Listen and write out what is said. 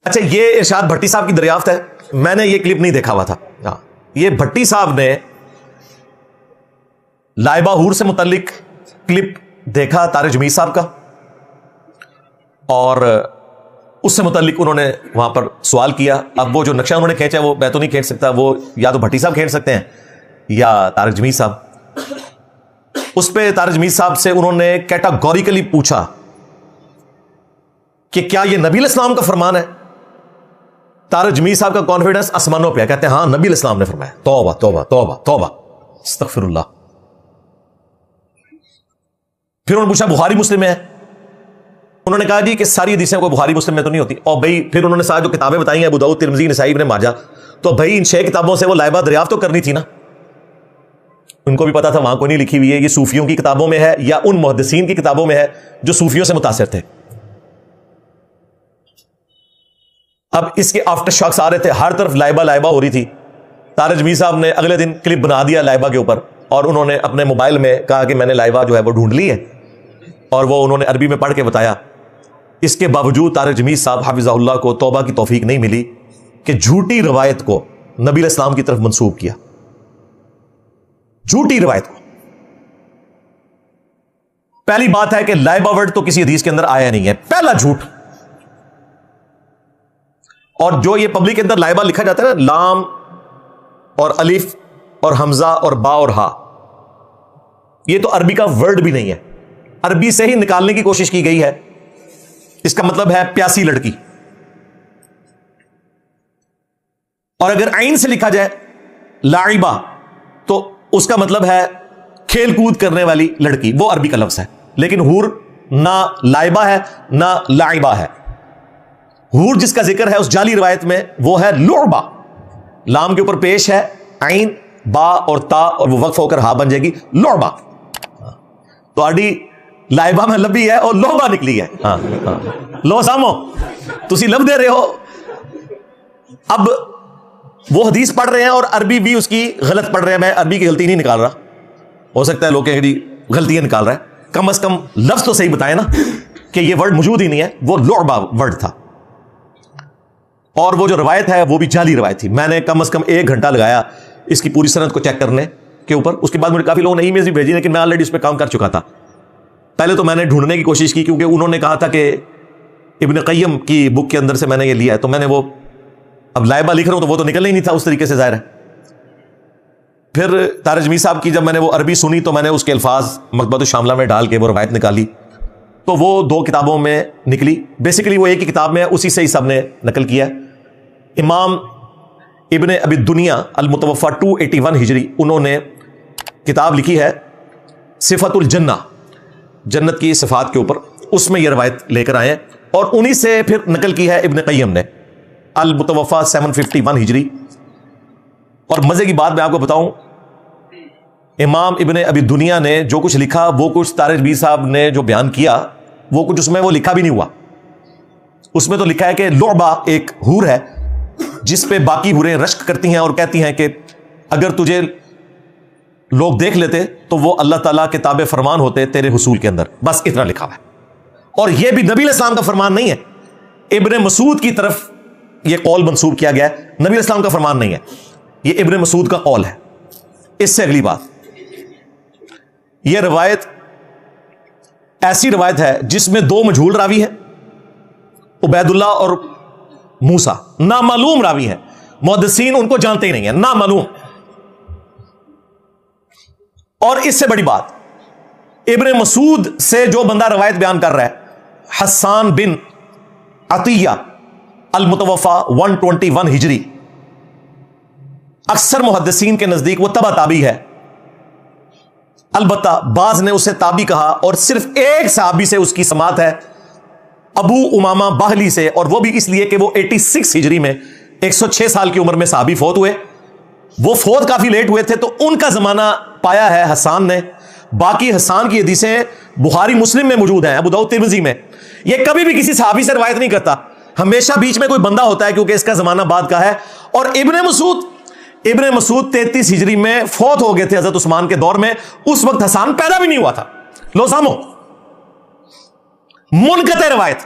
اچھا یہ ارشاد بھٹی صاحب کی دریافت ہے, میں نے یہ کلپ نہیں دیکھا ہوا تھا. یہ بھٹی صاحب نے لائبہ حور سے متعلق کلپ دیکھا طارق جمیل صاحب کا, اور اس سے متعلق انہوں نے وہاں پر سوال کیا. اب وہ جو نقشہ انہوں نے کھینچا وہ میں تو نہیں کھینچ سکتا, وہ یا تو بھٹی صاحب کھینچ سکتے ہیں یا طارق جمیل صاحب. اس پہ طارق جمیل صاحب سے انہوں نے کیٹاگوریکلی پوچھا کہ کیا یہ نبی علیہ السلام کا فرمان ہے؟ طارق جمیل صاحب کا کانفیڈنس آسمانوں پہ ہے, کہتے ہیں ہاں نبی علیہ السلام نے فرمایا. توبہ توبہ توبہ توبہ استغفر اللہ. پھر انہوں نے پوچھا بخاری مسلم میں ہے؟ انہوں نے کہا جی کہ ساری حدیثیں کوئی بخاری مسلم میں تو نہیں ہوتی. اور بھائی پھر انہوں نے ساری جو کتابیں بتائی ہیں ابو داؤد, ترمذی, نسائی, ابن ماجہ, تو بھائی ان 6 کتابوں سے وہ لائبہ دریافت تو کرنی تھی نا. ان کو بھی پتا تھا وہاں کوئی نہیں لکھی ہوئی ہے, یہ صوفیوں کی کتابوں میں ہے یا ان محدثین کی کتابوں میں ہے جو صوفیوں سے متاثر تھے. اب اس کے آفٹر شاکس آ رہے تھے, ہر طرف لائبہ لائبہ ہو رہی تھی. طارق جمیل صاحب نے اگلے دن کلپ بنا دیا لائبہ کے اوپر, اور انہوں نے اپنے موبائل میں کہا کہ میں نے لائبہ جو ہے وہ ڈھونڈ لی ہے, اور وہ انہوں نے عربی میں پڑھ کے بتایا. اس کے باوجود طارق جمیل صاحب حفظہ اللہ کو توبہ کی توفیق نہیں ملی کہ جھوٹی روایت کو نبی علیہ السلام کی طرف منسوب کیا. جھوٹی روایت کو. پہلی بات ہے کہ لائبہ ورڈ تو کسی حدیث کے اندر آیا نہیں ہے, پہلا جھوٹ. اور جو یہ پبلک کے اندر لائبہ لکھا جاتا ہے نا, لام اور الف اور حمزہ اور با اور ہا, یہ تو عربی کا ورڈ بھی نہیں ہے, عربی سے ہی نکالنے کی کوشش کی گئی ہے. اس کا مطلب ہے پیاسی لڑکی, اور اگر عین سے لکھا جائے لاعبہ تو اس کا مطلب ہے کھیل کود کرنے والی لڑکی, وہ عربی کا لفظ ہے. لیکن حور نہ لائبہ ہے نہ لاعبہ ہے. حور جس کا ذکر ہے اس جعلی روایت میں وہ ہے لعبہ, لام کے اوپر پیش ہے عین, با اور تا, اور وہ وقف ہو کر ہا بن جائے گی لعبہ. تو آڈی لائبہ میں لبی ہے اور لعبہ نکلی ہے. ہاں ہاں لو سامو تسی لب دے رہے ہو. اب وہ حدیث پڑھ رہے ہیں اور عربی بھی اس کی غلط پڑھ رہے ہیں. میں عربی کی غلطی نہیں نکال رہا, ہو سکتا ہے لوگ کہیں جی غلطیاں نکال رہا ہے, کم از کم لفظ تو صحیح بتائے نا کہ یہ ورڈ موجود ہی نہیں ہے, وہ لعبہ ورڈ تھا. اور وہ جو روایت ہے وہ بھی جعلی روایت تھی. میں نے کم از کم 1 گھنٹہ لگایا اس کی پوری سند کو چیک کرنے کے اوپر. اس کے بعد مجھے کافی لوگوں نے ای میل بھی بھیجی, لیکن میں آلریڈی اس پہ کام کر چکا تھا. پہلے تو میں نے ڈھونڈنے کی کوشش کی کیونکہ انہوں نے کہا تھا کہ ابن قیم کی بک کے اندر سے میں نے یہ لیا ہے, تو میں نے وہ اب لائبہ لکھ رہا ہوں تو وہ تو نکلنا ہی نہیں تھا اس طریقے سے, ظاہر ہے. پھر طارق جمیل صاحب کی جب میں نے وہ عربی سنی تو میں نے اس کے الفاظ مکتبۃ الشاملہ میں ڈال کے وہ روایت نکالی, تو وہ 2 کتابوں میں نکلی. بیسیکلی وہ ایک ہی کتاب میں ہے, اسی سے ہی سب نے نقل کیا. امام ابن ابی دنیا المتوفا 281 ہجری, انہوں نے کتاب لکھی ہے صفت الجنہ, جنت کی صفات کے اوپر. اس میں یہ روایت لے کر آئے ہیں, اور انہی سے پھر نقل کی ہے ابن قیم نے المتوفا 751 ہجری. اور مزے کی بات میں آپ کو بتاؤں, امام ابن ابی دنیا نے جو کچھ لکھا وہ کچھ طارق جمیل صاحب نے جو بیان کیا وہ کچھ اس میں وہ لکھا بھی نہیں ہوا. اس میں تو لکھا ہے کہ لعبہ ایک حور ہے جس پہ باقی حوریں رشک کرتی ہیں اور کہتی ہیں کہ اگر تجھے لوگ دیکھ لیتے تو وہ اللہ تعالیٰ کے تابع فرمان ہوتے تیرے حصول کے اندر. بس اتنا لکھا ہوا ہے. اور یہ بھی نبی علیہ السلام کا فرمان نہیں ہے, ابن مسعود کی طرف یہ قول منسوب کیا گیا ہے, نبی علیہ السلام کا فرمان نہیں ہے, یہ ابن مسعود کا قول ہے. اس سے اگلی بات, یہ روایت ایسی روایت ہے جس میں 2 مجہول راوی ہیں, عبید اللہ اور موسیٰ, نامعلوم راوی ہیں, محدثین ان کو جانتے ہی نہیں ہیں, نامعلوم. اور اس سے بڑی بات, ابن مسعود سے جو بندہ روایت بیان کر رہا ہے حسان بن عطیہ المتوفا 121 ہجری, اکثر محدثین کے نزدیک وہ تبع تابعی ہے. البتہ بعض نے اسے تابعی کہا, اور صرف ایک صحابی سے اس کی سماعت ہے, ابو امامہ باہلی سے, اور وہ بھی اس لیے کہ وہ 86 ہجری میں 106 سال کی عمر میں صحابی فوت ہوئے. وہ فوت کافی لیٹ ہوئے تھے تو ان کا زمانہ پایا ہے حسان نے. باقی حسان کی حدیثیں بخاری مسلم میں موجود ہیں, ابو داؤد ترمذی میں. یہ کبھی بھی کسی صحابی سے روایت نہیں کرتا, ہمیشہ بیچ میں کوئی بندہ ہوتا ہے کیونکہ اس کا زمانہ بعد کا ہے. اور ابن مسعود 33 ہجری میں فوت ہو گئے تھے حضرت عثمان کے دور میں, اس وقت حسان پیدا بھی نہیں ہوا تھا. لو سامو, منقطع روایت.